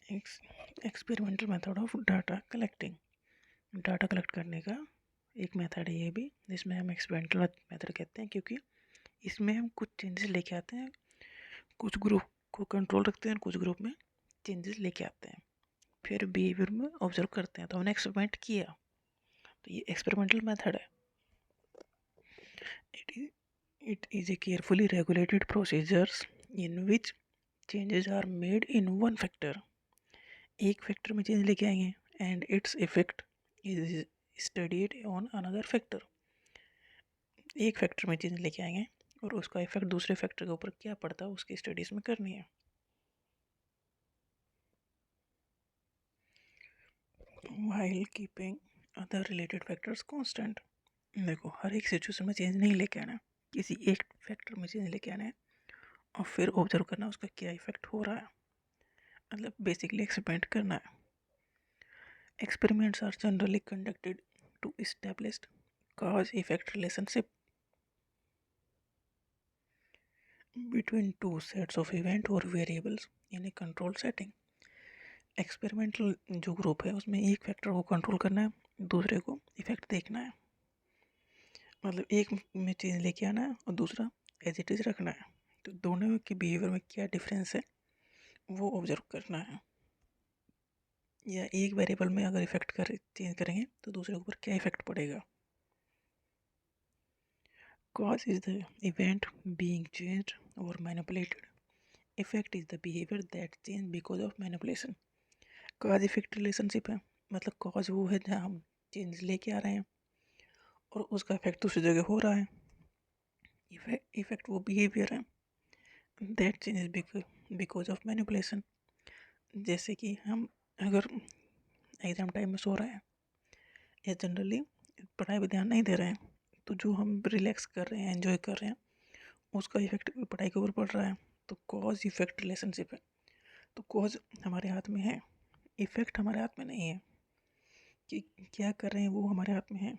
Experimental method of data collecting. Data collect करने का एक मेथड है ये भी, जिसमें हम एक्सपेरिमेंटल मेथड कहते हैं, क्योंकि इसमें हम कुछ चेंजेस लेके आते हैं, कुछ ग्रुप को कंट्रोल रखते हैं, कुछ ग्रुप में चेंजेस लेके आते हैं, फिर बिहेवियर में ऑब्जर्व करते हैं। तो हमने एक्सपेरिमेंट किया, तो ये एक्सपेरिमेंटल मेथड है। It is a carefully regulated procedures in which changes are made in one factor. एक फैक्टर में चेंज लेके आएंगे and its effect is studied on another factor. एक फैक्टर में चेंज लेके आएंगे और उसका इफेक्ट दूसरे फैक्टर के ऊपर क्या पड़ता है उसकी स्टडीज में करनी है। While keeping other related factors constant. देखो, हर एक सिचुएशन में चेंज नहीं लेके आना है, किसी एक फैक्टर में चेंज लेके आना है और फिर ऑब्जर्व करना उसका क्या इफेक्ट हो रहा है, मतलब बेसिकली एक्सपेरिमेंट करना है। Experiments are generally conducted to establish cause effect relationship between two sets of event or variables in a controlled setting। Experimental जो ग्रुप है उसमें एक फैक्टर को कंट्रोल करना है, दूसरे को इफेक्ट देखना है, मतलब एक में चेंज लेके आना है और दूसरा एज इट इज रखना है। तो दोनों के बिहेवियर में क्या डिफरेंस है वो ऑब्जर्व करना है, या एक वेरिएबल में अगर इफेक्ट कर चेंज करेंगे तो दूसरे के ऊपर क्या इफेक्ट पड़ेगा। Cause is the event being changed or manipulated. Effect is the behavior that change because of manipulation। cause effect relationship है, मतलब cause वो है जहाँ हम चेंज लेके आ रहे हैं और उसका इफेक्ट दूसरी जगह हो रहा है। इफेक्ट वो बिहेवियर है that changes because of manipulation। जैसे कि हम अगर एग्जाम टाइम में सो रहे हैं या जनरली पढ़ाई पर ध्यान नहीं दे रहे हैं, तो जो हम रिलैक्स कर रहे हैं, एंजॉय कर रहे हैं, उसका इफेक्ट पढ़ाई के ऊपर पड़ रहा है। तो कॉज इफेक्ट रिलेशनशिप है। तो कॉज हमारे हाथ में है, इफेक्ट हमारे हाथ में नहीं है कि क्या कर रहे हैं, वो हमारे हाथ में है।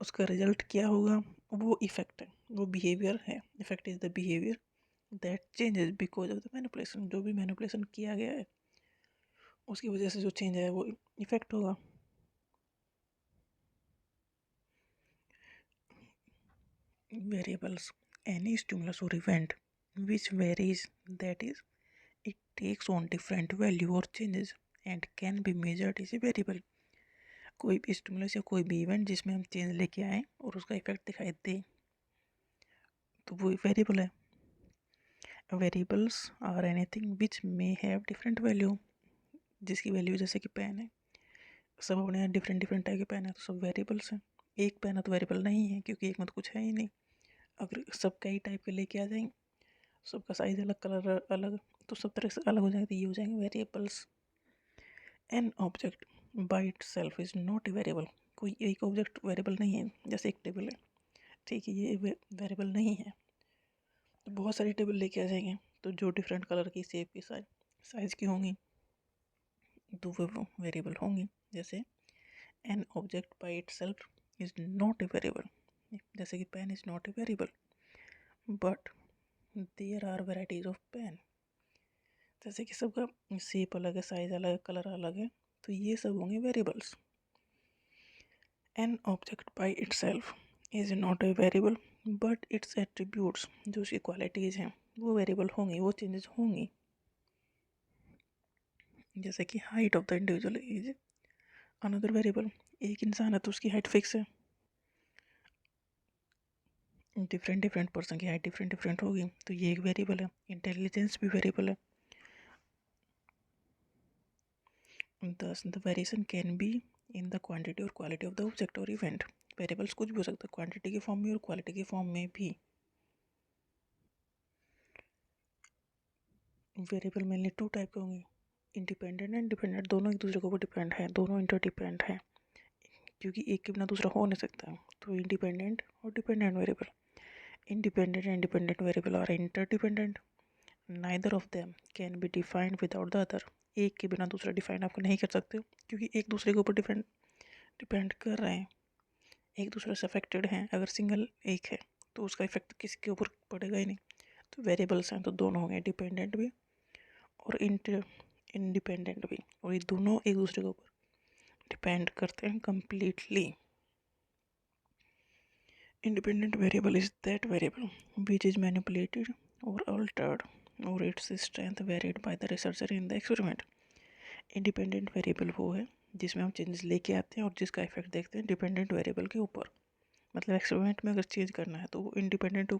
उसका रिजल्ट क्या होगा वो इफेक्ट है, वो बिहेवियर है। Effect is the behaviour that changes because of the manipulation. जो भी मैनिपुलेशन किया गया है उसकी वजह से जो चेंज है वो इफेक्ट होगा। वेरिएबल्स, एनी स्टिमुलस और event which varies, that is it takes on different value or changes and can be measured as a variable। कोई भी स्टिमुलस या कोई भी इवेंट जिसमें हम चेंज लेके आए और उसका इफेक्ट दिखाई दे तो वो वेरिएबल है। Variables are anything which may have different value, जिसकी वैल्यू जैसे कि पेन है, सब अपने यहाँ डिफरेंट डिफरेंट टाइप के पेन है, तो सब वेरिएबल्स हैं। एक पेन है तो वेरिएबल नहीं है, क्योंकि एक में तो कुछ है ही नहीं। अगर सब कई टाइप के लेके आ जाएंगे, सबका साइज अलग, कलर अलग, तो सब तरह से अलग हो जाएंगे, तो ये हो जाएंगे variables. N object by itself is not a variable. कोई एक ऑब्जेक्ट वेरिएबल नहीं है, जैसे एक टेबल है, ठीक है, ये वेरिएबल नहीं है। तो बहुत सारी टेबल लेके आ जाएंगे, तो जो डिफरेंट कलर की, शेप की, साइज की होंगी तो वो वेरिएबल होंगी। जैसे an object by itself is not a variable, जैसे कि pen is not a variable, but there are varieties of pen. जैसे कि सबका शेप अलग है, साइज अलग है, कलर अलग है, तो ये सब होंगे variables. N object by itself is not a variable but it's attributes, जो उसकी क्वालिटीज़ हैं वो वेरिएबल होंगी, वो चेंजेस होंगी। जैसे कि height of the individual is another variable. एक इंसान है तो उसकी हाइट फिक्स है, डिफरेंट डिफरेंट पर्सन की हाइट डिफरेंट डिफरेंट होगी, तो ये एक वेरिएबल है। इंटेलिजेंस भी वेरिएबल है। Thus, the variation can be in the quantity or quality of the object or event। Variables कुछ भी हो सकता है, क्वांटिटी के फॉर्म में और क्वालिटी के फॉर्म में भी। वेरिएबल मेनली टू टाइप के होंगे, इंडिपेंडेंट एंड डिपेंडेंट। दोनों एक दूसरे के ऊपर डिपेंड है, दोनों इंटरडिपेंड है, क्योंकि एक के बिना दूसरा हो नहीं सकता। तो इंडिपेंडेंट और dependent variable. Independent and dependent variable are interdependent, neither of them can be defined without the other. एक के बिना दूसरा डिफाइन आप नहीं कर सकते हो, क्योंकि एक दूसरे के ऊपर डिपेंड कर रहे हैं, एक दूसरे से अफेक्टेड हैं। अगर सिंगल एक है तो उसका इफेक्ट किसी के ऊपर पड़ेगा ही नहीं। तो वेरिएबल्स हैं तो दोनों होंगे, डिपेंडेंट भी और इंडिपेंडेंट भी, और ये दोनों एक दूसरे के ऊपर डिपेंड करते हैं completely. Independent variable is that variable which is manipulated or altered or its strength varied by the researcher in the experiment. Independent variable वो है जिसमें हम चेंजेस लेके आते हैं और जिसका इफेक्ट देखते हैं डिपेंडेंट वेरिएबल के ऊपर. मतलब एक्सपेरिमेंट में अगर चेंज करना है तो वो इंडिपेंडेंट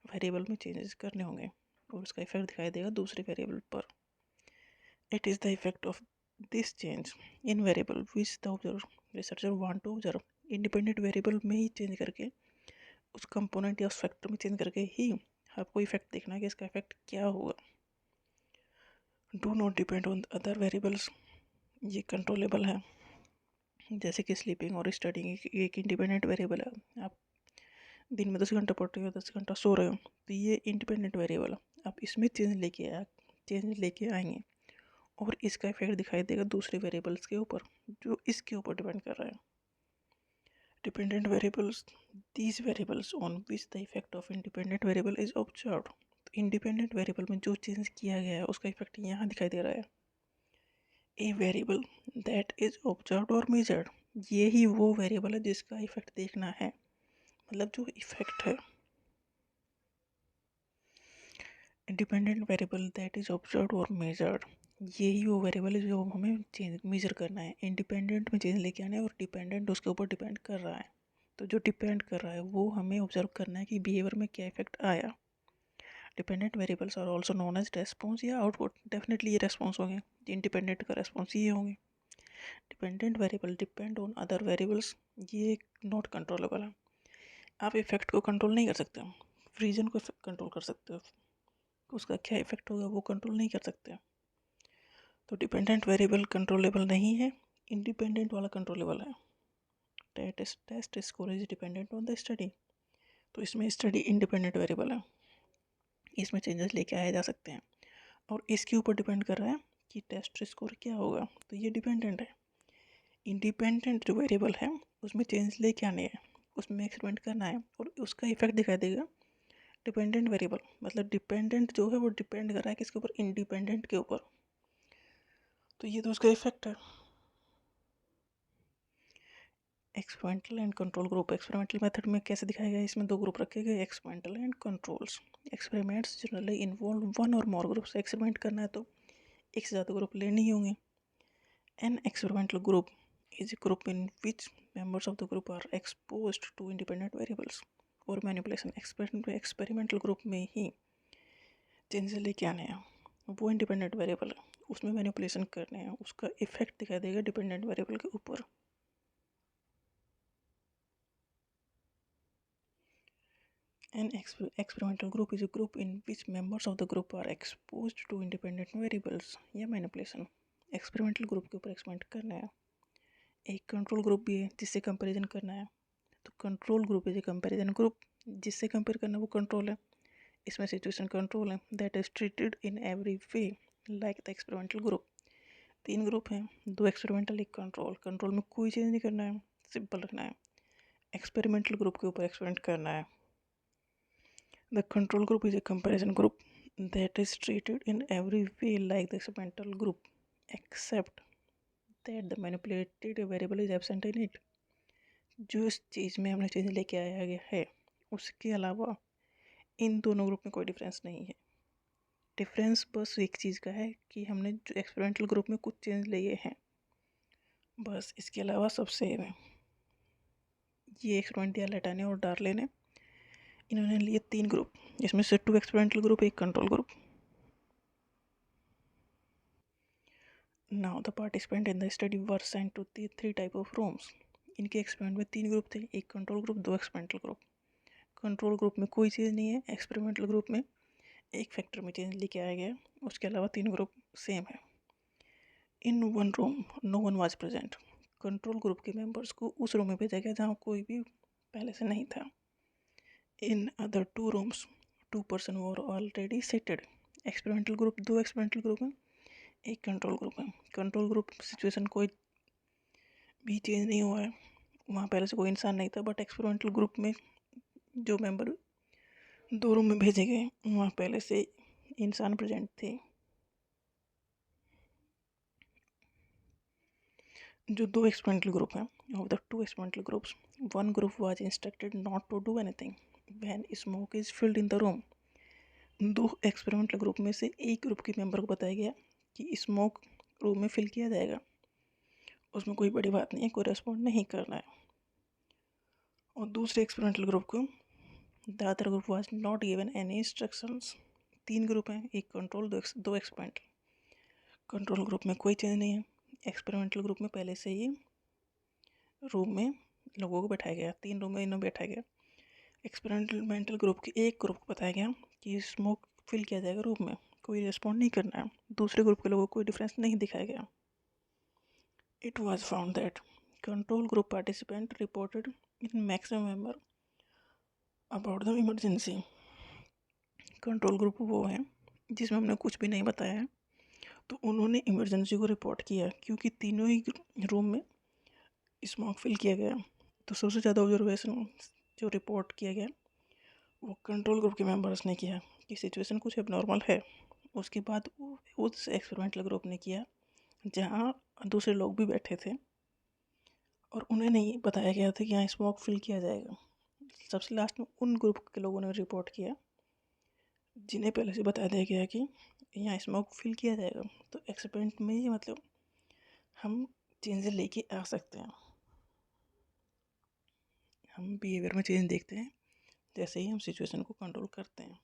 वेरिएबल में चेंजेस करने होंगे और उसका इफेक्ट दिखाई देगा दूसरे वेरिएबल पर. It is the effect of this change in variable which the researcher want to observe. Independent variable में ही चेंज करके उस कंपोनेंट या उस फैक्टर में चेंज करके ही आपको इफेक्ट देखना है कि इसका इफेक्ट क्या होगा. Do not depend on other variables, ये कंट्रोलेबल है. जैसे कि स्लीपिंग और स्टडिंग एक इंडिपेंडेंट वेरिएबल है. आप दिन में 10 घंटा पढ़ रहे हो, 10 घंटा सो रहे हो, तो ये इंडिपेंडेंट वेरिएबल है. आप इसमें चेंज लेके आएंगे और इसका इफेक्ट दिखाई देगा दूसरे वेरिएबल्स के ऊपर जो इसके ऊपर डिपेंड कर रहा है. Dependent variables, these variables on which the effect of independent variable is observed. Independent variable में जो चेंज किया गया है उसका इफेक्ट यहाँ दिखाई दे रहा है. A variable that is observed और मेजर्ड, ये ही वो वेरिएबल है जिसका इफेक्ट देखना है. मतलब जो इफेक्ट है independent variable that is observed और मेजर्ड, यही वो वेरिएबल है जो हमें चेंज मेजर करना है. इंडिपेंडेंट में चेंज लेके आना है और डिपेंडेंट उसके ऊपर डिपेंड कर रहा है. तो जो डिपेंड कर रहा है वो हमें ऑब्जर्व करना है कि बिहेवियर में क्या इफेक्ट आया. Dependent variables are also known as response या आउटपुट. डेफिनेटली ये रेस्पॉन्स होंगे, इंडिपेंडेंट का रेस्पॉन्स ये होंगे. Dependent variable depend on other variables, ये नॉट कंट्रोलेबल है. आप इफेक्ट को कंट्रोल नहीं कर सकते, रीजन को कंट्रोल कर सकते हो, उसका क्या इफेक्ट होगा वो कंट्रोल नहीं कर सकते. तो डिपेंडेंट वेरिएबल कंट्रोलेबल नहीं है, इंडिपेंडेंट वाला कंट्रोलेबल है. Test score is dependent on the study, तो इसमें स्टडी इंडिपेंडेंट वेरिएबल है, इसमें चेंजेस लेके आए जा सकते हैं और इसके ऊपर डिपेंड कर रहा है कि टेस्ट स्कोर क्या होगा. तो ये डिपेंडेंट है. इंडिपेंडेंट जो वेरिएबल है उसमें चेंज लेके आने हैं, उसमें एक्सपेरिमेंट करना है और उसका इफेक्ट दिखाई देगा डिपेंडेंट वेरिएबल. मतलब डिपेंडेंट जो है वो डिपेंड कर रहा है किसके ऊपर, इंडिपेंडेंट के ऊपर. तो ये तो उसका इफेक्ट है. Experimental and control group. Experimental method में कैसे दिखाया गया है, इसमें दो ग्रुप रखे गए, experimental and controls. Experiments generally involve one और मोर ग्रुप्स. एक्सपेरिमेंट करना है तो एक से ज़्यादा ग्रुप लेने ही होंगे. An experimental group is a group in which members of the group are exposed to independent variables और मैनिपुलेशन. एक्सपेरिमेंटल ग्रुप में ही चेंजेस लेके आने हैं, वो इंडिपेंडेंट वेरिएबल है, उसमें मैनिपुलेशन करने हैं, उसका इफेक्ट दिखाई देगा डिपेंडेंट वेरिएबल के ऊपर. An experimental group is a group in which members of the group are exposed to independent variables या manipulation. एक्सपेरिमेंटल ग्रुप के ऊपर एक्सपेरिमेंट करना है. एक कंट्रोल ग्रुप भी है जिससे कंपैरिजन करना है. तो control group is A comparison group, जिससे कंपेयर करना वो कंट्रोल है. इसमें सिचुएशन कंट्रोल है. That is treated in every way like the experimental group. 3 group हैं, 2 एक्सपेरिमेंटल, 1 कंट्रोल. कंट्रोल में कोई चेंज नहीं करना है, सिंपल रखना है. एक्सपेरिमेंटल ग्रुप के ऊपर एक्सपेरिमेंट करना है. The control group is a comparison group that is treated in every way like the experimental group, except that the manipulated variable is absent in it. जो इस चीज़ में हमने चेंज लेके आया गया है उसके अलावा इन दोनों ग्रुप में कोई डिफरेंस नहीं है. डिफरेंस बस एक चीज़ का है कि हमने जो एक्सपेरिमेंटल ग्रुप में कुछ चेंज लिए हैं, बस इसके अलावा सब सेम है. ये एक्सपेरिमेंट दिया लटाने और डार्ले ने, इन्होंने लिए 3 ग्रुप, जिसमें से 2 experimental group, 1 control group. Now the participant in the study were sent to the 3 type of rooms. इनके एक्सपेरिमेंट में 3 ग्रुप थे, 1 control group, 2 experimental group. Control group में कोई चीज़ नहीं है, एक्सपेरिमेंटल ग्रुप में एक फैक्टर में चेंज लेके आया गया, उसके अलावा 3 ग्रुप सेम है. In one room no one was present. Control group के मेंबर्स को उस रूम में भेजा गया जहाँ कोई भी पहले से नहीं था. In other 2 rooms 2 person were already settled. Experimental group 2 experimental group है, 1 कंट्रोल ग्रुप है. कंट्रोल ग्रुप सिचुएशन कोई भी चेंज नहीं हुआ है, वहाँ पहले से कोई इंसान नहीं था. बट एक्सपेरिमेंटल ग्रुप में जो मेंबर 2 रूम में भेजे गए वहाँ पहले से इंसान प्रेजेंट थे. जो दो एक्सपेरिमेंटल ग्रुप हैं, of the two experimental groups, one group was instructed not to do anything when smoke is filled in the room. दो एक्सपेरिमेंटल ग्रुप में से एक ग्रुप के मेंबर को बताया गया कि स्मोक रूम में फिल किया जाएगा, उसमें कोई बड़ी बात नहीं है, कोई रेस्पॉन्ड नहीं करना है। और दूसरे एक्सपेरिमेंटल ग्रुप को the other group was not given any instructions. तीन ग्रुप हैं, एक कंट्रोल, दो एक्सपेरिमेंटल। कंट्रोल ग्रुप में कोई चेंज नहीं है, एक्सपेरिमेंटल ग्रुप में पहले से ही रूम में लोगों को बैठाया गया, 3 रूम में इन्हें बैठाया गया। एक्सपेरिमेंटल ग्रुप के एक ग्रुप को बताया गया कि स्मोक फिल किया जाएगा रूम में, कोई रिस्पॉन्ड नहीं करना है। दूसरे ग्रुप के लोगों को कोई डिफरेंस नहीं दिखाया गया। It was found that control group participant reported in maximum member about the emergency. Control group वो है जिसमें हमने कुछ भी नहीं बताया है, तो उन्होंने इमरजेंसी को रिपोर्ट किया क्योंकि तीनों ही रूम में स्मोक फिल किया गया। तो सबसे ज़्यादा ऑब्जर्वेशन जो रिपोर्ट किया गया वो कंट्रोल ग्रुप के मेंबर्स ने किया कि सिचुएशन कुछ एबनॉर्मल है। उसके बाद उस एक्सपेरिमेंटल ग्रुप ने किया जहाँ दूसरे लोग भी बैठे थे और उन्हें नहीं बताया गया था कि यहाँ स्मोक फिल किया जाएगा। सबसे लास्ट में उन ग्रुप के लोगों ने रिपोर्ट किया जिन्हें पहले से बता दिया गया कि यहाँ स्मोक फिल किया जाएगा। तो एक्सपेरिमेंट में ये मतलब हम चेंजेस लेके आ सकते हैं, हम बिहेवियर में चेंज देखते हैं जैसे ही हम सिचुएशन को कंट्रोल करते हैं।